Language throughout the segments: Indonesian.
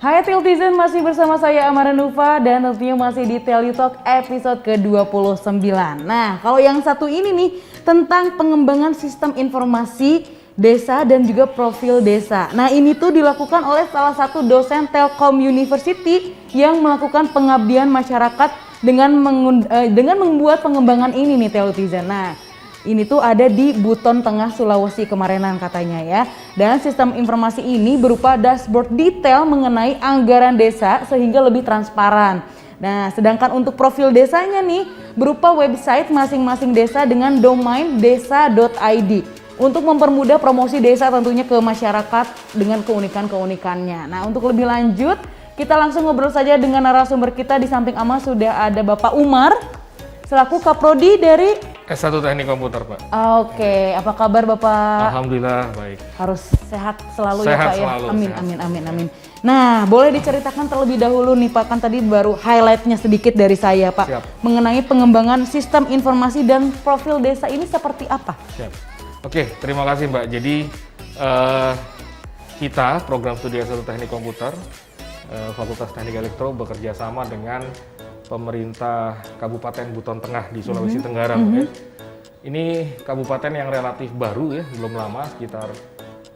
Hai Teltizen, masih bersama saya Amara Nufa dan tentunya masih di Telitalk episode ke-29. Nah, kalau yang satu ini nih tentang pengembangan sistem informasi desa dan juga profil desa. Nah, ini tuh dilakukan oleh salah satu dosen Telkom University yang melakukan pengabdian masyarakat dengan membuat pengembangan ini nih Teltizen. Nah, ini tuh ada di Buton Tengah Sulawesi kemarinan katanya ya. Dan sistem informasi ini berupa dashboard detail mengenai anggaran desa sehingga lebih transparan. Nah, sedangkan untuk profil desanya nih berupa website masing-masing desa dengan domain desa.id untuk mempermudah promosi desa tentunya ke masyarakat dengan keunikan-keunikannya. Nah, untuk lebih lanjut kita langsung ngobrol saja dengan narasumber kita. Di samping Ama sudah ada Bapak Umar selaku Kaprodi dari S1 Teknik Komputer, Pak. Oke, apa kabar Bapak? Alhamdulillah baik. Harus sehat selalu Sehat ya Pak selalu, ya. Amin, sehat. amin. Nah, boleh diceritakan terlebih dahulu nih Pak, kan tadi baru highlightnya sedikit dari saya Pak. Siap. Mengenai pengembangan sistem informasi dan profil desa ini seperti apa? Siap. Oke, terima kasih Mbak. Jadi kita program studi S1 Teknik Komputer Fakultas Teknik Elektro bekerja sama dengan pemerintah Kabupaten Buton Tengah di Sulawesi Tenggara. Ya. Ini kabupaten yang relatif baru ya, belum lama, sekitar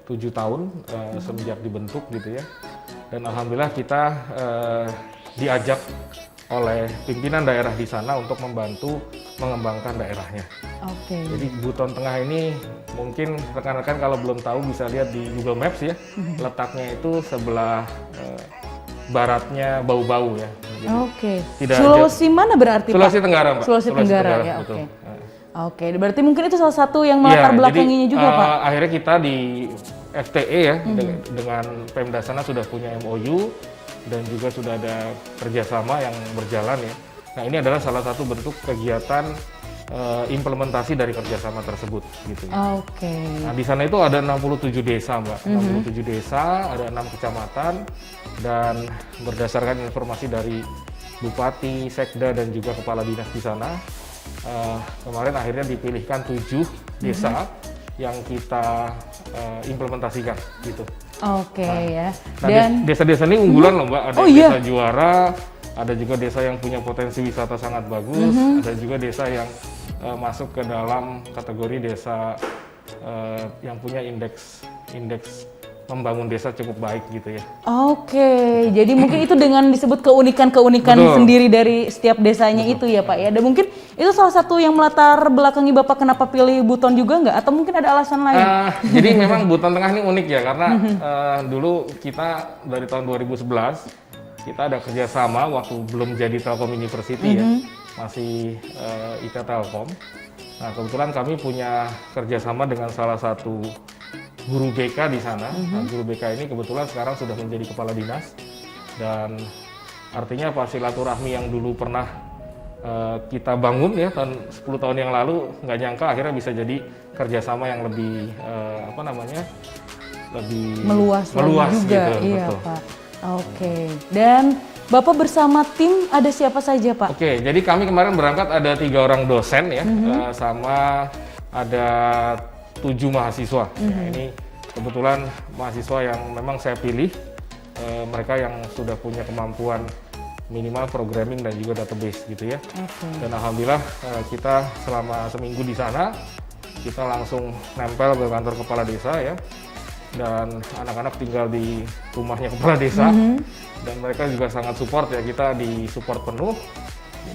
7 tahun semenjak dibentuk gitu ya. Dan alhamdulillah kita diajak oleh pimpinan daerah di sana untuk membantu mengembangkan daerahnya. Oke. Jadi Buton Tengah ini mungkin rekan-rekan kalau belum tahu bisa lihat di Google Maps ya. Letaknya itu sebelah baratnya Bau-Bau ya. Jadi Oke. tidak Sulawesi mana berarti Sulawesi Pak? Tenggara, Mbak. Sulawesi Tenggara ya, betul. oke. Oke, berarti mungkin itu salah satu yang melatar belakanginya juga Pak. Akhirnya kita di FTE ya dengan Pemda sana sudah punya MOU dan juga sudah ada kerjasama yang berjalan ya. Nah, ini adalah salah satu bentuk kegiatan implementasi dari kerjasama tersebut gitu ya. Oke. Nah, di sana itu ada 67 desa, Mbak. 67 desa, ada 6 kecamatan, dan berdasarkan informasi dari Bupati, Sekda, dan juga Kepala Dinas di sana, kemarin akhirnya dipilihkan 7 desa yang kita implementasikan gitu. Oke ya. Nah, Dan desa-desa ini unggulan loh Mbak, ada iya. desa juara, ada juga desa yang punya potensi wisata sangat bagus, ada juga desa yang masuk ke dalam kategori desa yang punya indeks membangun desa cukup baik gitu ya. Oke, jadi mungkin itu dengan disebut keunikan-keunikan Betul. sendiri dari setiap desanya itu ya Pak ya. Dan mungkin itu salah satu yang melatar belakangi Bapak kenapa pilih Buton juga nggak? Atau mungkin ada alasan lain? Jadi memang Buton Tengah ini unik ya, karena dulu kita dari tahun 2011 kita ada kerjasama waktu belum jadi Telkom University ya, masih IT Telkom. Nah, kebetulan kami punya kerjasama dengan salah satu guru BK di sana. Nah, guru BK ini kebetulan sekarang sudah menjadi kepala dinas, dan artinya apa, silaturahmi yang dulu pernah kita bangun ya 10 tahun yang lalu, nggak nyangka akhirnya bisa jadi kerjasama yang lebih lebih Meluas juga, gitu. iya Betul. Pak. Oke, dan Bapak bersama tim ada siapa saja Pak? Oke, jadi kami kemarin berangkat ada 3 orang dosen ya, sama ada 7 mahasiswa. Ya, ini kebetulan mahasiswa yang memang saya pilih, mereka yang sudah punya kemampuan minimal programming dan juga database gitu ya. Dan alhamdulillah kita selama seminggu di sana, kita langsung nempel ke kantor kepala desa ya, dan anak-anak tinggal di rumahnya kepala desa, dan mereka juga sangat support ya, kita di support penuh.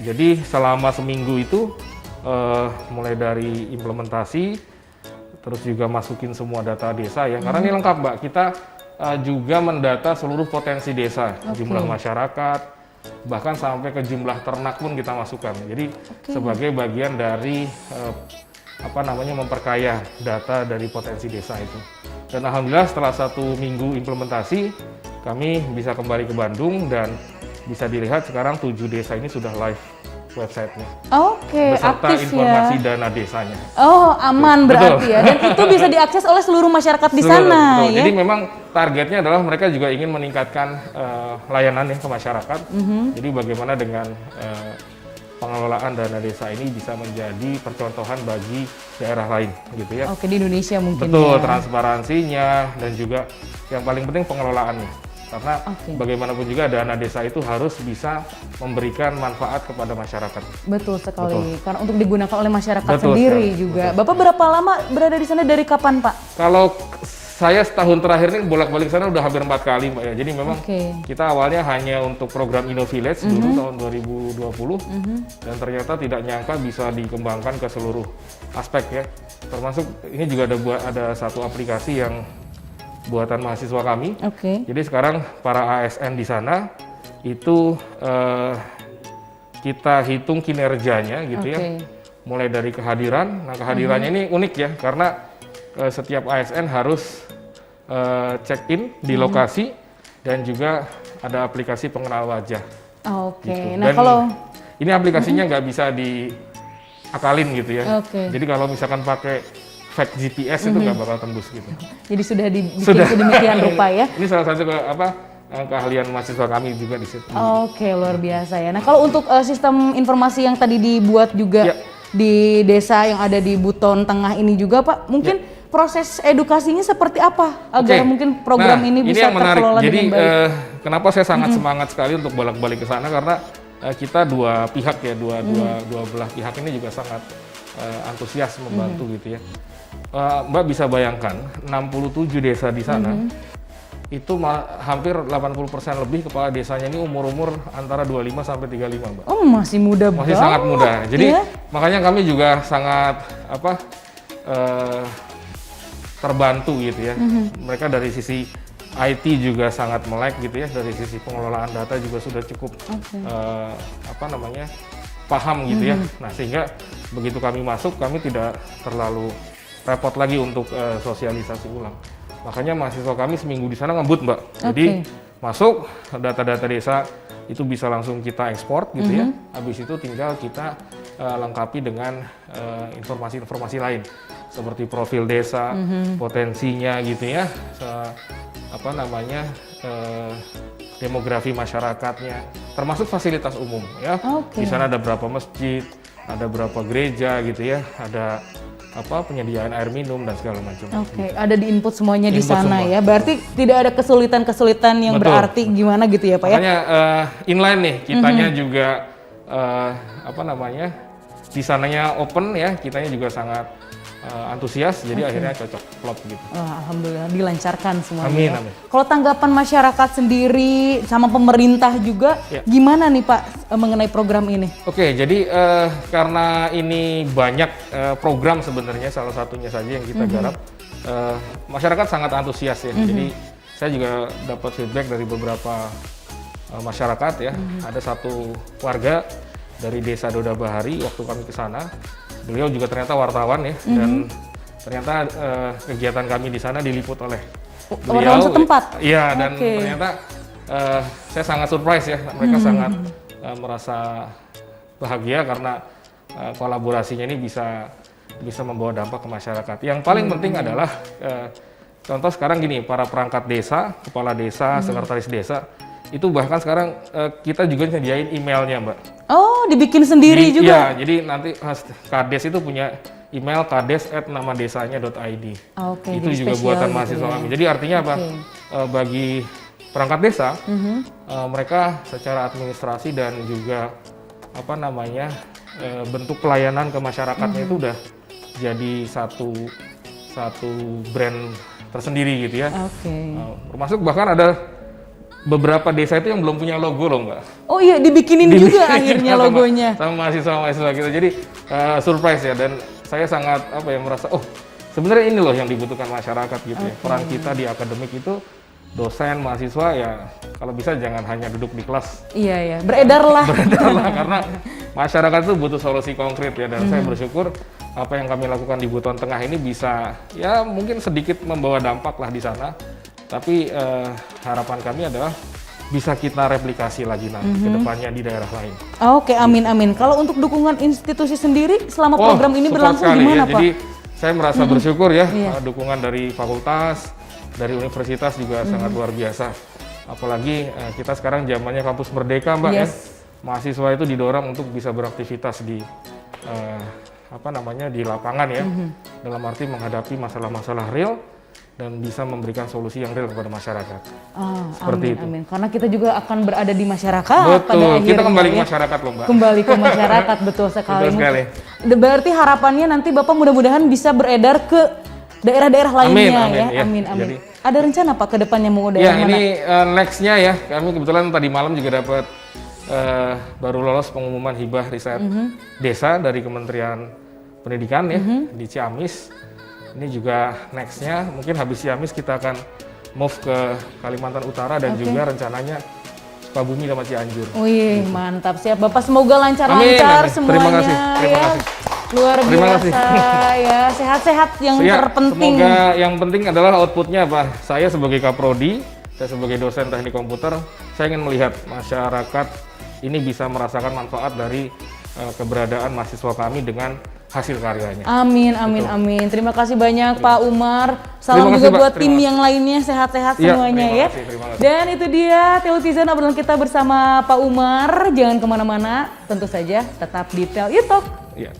Jadi selama seminggu itu mulai dari implementasi, terus juga masukin semua data desa ya, karena ini lengkap Mbak, kita juga mendata seluruh potensi desa, jumlah masyarakat, bahkan sampai ke jumlah ternak pun kita masukkan. Jadi sebagai bagian dari memperkaya data dari potensi desa itu. Dan alhamdulillah setelah 1 minggu implementasi, kami bisa kembali ke Bandung dan bisa dilihat sekarang 7 desa ini sudah live websitenya. Oke, beserta aktif informasi ya. dana desanya. Oh, aman berarti Betul. ya. Dan itu bisa diakses oleh seluruh masyarakat di Betul. sana ya. Jadi memang targetnya adalah mereka juga ingin meningkatkan layanan ya ke masyarakat. Jadi bagaimana dengan pengelolaan dana desa ini bisa menjadi percontohan bagi daerah lain gitu ya. Oke, di Indonesia mungkin Betul, ya. transparansinya dan juga yang paling penting pengelolaannya. karena bagaimanapun juga dana desa itu harus bisa memberikan manfaat kepada masyarakat. Betul sekali, karena untuk digunakan oleh masyarakat Betul sendiri sekali. juga. Bapak berapa lama berada di sana, dari kapan Pak? Kalau saya setahun terakhir ini bolak-balik sana udah hampir 4 kali Mbak ya. Jadi memang kita awalnya hanya untuk program InnoVillage dulu tahun 2020 dan ternyata tidak nyangka bisa dikembangkan ke seluruh aspek ya. Termasuk ini juga ada satu aplikasi yang buatan mahasiswa kami. Jadi sekarang para ASN di sana itu kita hitung kinerjanya gitu ya. Mulai dari kehadiran. Nah, kehadirannya ini unik ya karena setiap ASN harus check-in di lokasi dan juga ada aplikasi pengenal wajah. Gitu. Nah, kalau ini aplikasinya nggak bisa diakalin gitu ya. Jadi kalau misalkan pakai fake GPS itu nggak bakal tembus gitu. Jadi sudah dibikin sedemikian rupa ya. Ini salah satu keahlian mahasiswa kami juga di situ. Luar biasa ya. Nah, kalau untuk sistem informasi yang tadi dibuat juga di desa yang ada di Buton Tengah ini juga Pak, mungkin proses edukasinya seperti apa agar mungkin program ini bisa terkelola dengan baik? Kenapa saya sangat semangat sekali untuk bolak-balik ke sana karena kita dua pihak ya, dua belah pihak ini juga sangat antusias membantu gitu ya. Mbak bisa bayangkan 67 desa di sana itu hampir 80% lebih kepala desanya ini umur-umur antara 25 sampai 35 Mbak. Masih muda banget. Masih sangat muda. Jadi makanya kami juga sangat terbantu gitu ya. Mereka dari sisi IT juga sangat melek gitu ya, dari sisi pengelolaan data juga sudah cukup paham gitu ya. Nah, sehingga begitu kami masuk kami tidak terlalu repot lagi untuk sosialisasi ulang. Makanya mahasiswa kami seminggu di sana ngebut Mbak. Jadi masuk data-data desa itu bisa langsung kita ekspor gitu ya. Habis itu tinggal kita lengkapi dengan informasi-informasi lain seperti profil desa, potensinya gitu ya, demografi masyarakatnya, termasuk fasilitas umum ya. Di sana ada berapa masjid, ada berapa gereja gitu ya, ada penyediaan air minum dan segala macam. Ada di input semuanya di sana ya. Berarti tidak ada kesulitan-kesulitan yang berarti gimana gitu ya Pak ya? Makanya inline nih, kitanya juga di sananya open ya, kitanya juga sangat antusias, jadi akhirnya cocok klop gitu. Alhamdulillah dilancarkan semuanya. Amin, amin. Kalau tanggapan masyarakat sendiri sama pemerintah juga gimana nih Pak mengenai program ini? Jadi karena ini banyak program sebenarnya, salah satunya saja yang kita garap, masyarakat sangat antusias ya. Jadi saya juga dapat feedback dari beberapa masyarakat ya. Ada satu warga dari Desa Doda Bahari waktu kami ke sana. Beliau juga ternyata wartawan ya, dan ternyata kegiatan kami di sana diliput oleh beliau. Wartawan setempat? Iya, dan ternyata saya sangat surprise ya, mereka sangat merasa bahagia karena kolaborasinya ini bisa membawa dampak ke masyarakat. Yang paling penting adalah, contoh sekarang gini, para perangkat desa, kepala desa, sekretaris desa, itu bahkan sekarang kita juga nyediain emailnya Mbak. Dibikin sendiri juga? Iya, jadi nanti Kades itu punya email kades@namadesanya.id. Itu juga buatan mahasiswa kami. Jadi artinya apa? Bagi perangkat desa, mereka secara administrasi dan juga bentuk pelayanan ke masyarakatnya itu udah jadi satu brand tersendiri gitu ya. Termasuk bahkan ada beberapa desa itu yang belum punya logo loh Mbak. Dibikinin juga akhirnya logonya. Sama mahasiswa gitu. Jadi surprise ya, dan saya sangat merasa sebenarnya ini loh yang dibutuhkan masyarakat gitu ya. Peran kita di akademik itu, dosen, mahasiswa ya kalau bisa jangan hanya duduk di kelas. Iya, beredarlah. Karena masyarakat itu butuh solusi konkret ya, dan saya bersyukur apa yang kami lakukan di Buton Tengah ini bisa ya mungkin sedikit membawa dampak lah di sana. Tapi harapan kami adalah bisa kita replikasi lagi nanti ke depannya di daerah lain. Amin. Kalau untuk dukungan institusi sendiri selama program ini berlangsung gimana Pak? Jadi saya merasa bersyukur ya, dukungan dari fakultas, dari universitas juga sangat luar biasa. Apalagi kita sekarang zamannya kampus merdeka Mbak ya. Mahasiswa itu didorong untuk bisa beraktivitas di di lapangan ya. Dalam arti menghadapi masalah-masalah real dan bisa memberikan solusi yang real kepada masyarakat. Seperti itu. Amin. Karena kita juga akan berada di masyarakat. Betul, pada akhirnya, kita kembali ke masyarakat loh Mbak. Kembali ke masyarakat, betul sekali. Betul sekali. Berarti harapannya nanti Bapak mudah-mudahan bisa beredar ke daerah-daerah lainnya amin, ya. ya. Amin, amin. Jadi, ada rencana Pak ke depannya mau ya daerah mana? ini nextnya ya, kami kebetulan tadi malam juga dapat baru lolos pengumuman hibah riset desa dari Kementerian Pendidikan ya di Ciamis. Ini juga nextnya mungkin habis Ciamis kita akan move ke Kalimantan Utara dan juga rencananya Sukabumi sama Cianjur. Wih, mantap, siap Bapak, semoga lancar-lancar Amin. semuanya. Terima kasih. Ya. Luar Terima biasa kasih. ya, sehat-sehat yang terpenting. Semoga yang penting adalah outputnya apa? Saya sebagai Kaprodi, saya sebagai dosen teknik komputer, saya ingin melihat masyarakat ini bisa merasakan manfaat dari keberadaan mahasiswa kami dengan hasil karyanya. Amin, amin, amin. Terima kasih banyak Pak Umar. Salam Terima juga kasih, Pak. buat tim Terima yang lainnya, sehat-sehat Iya, semuanya terima ya. kasih, terima kasih. Dan itu dia Telutizen obrolan kita bersama Pak Umar. Jangan kemana-mana, tentu saja tetap di Tel You Talk. Iya.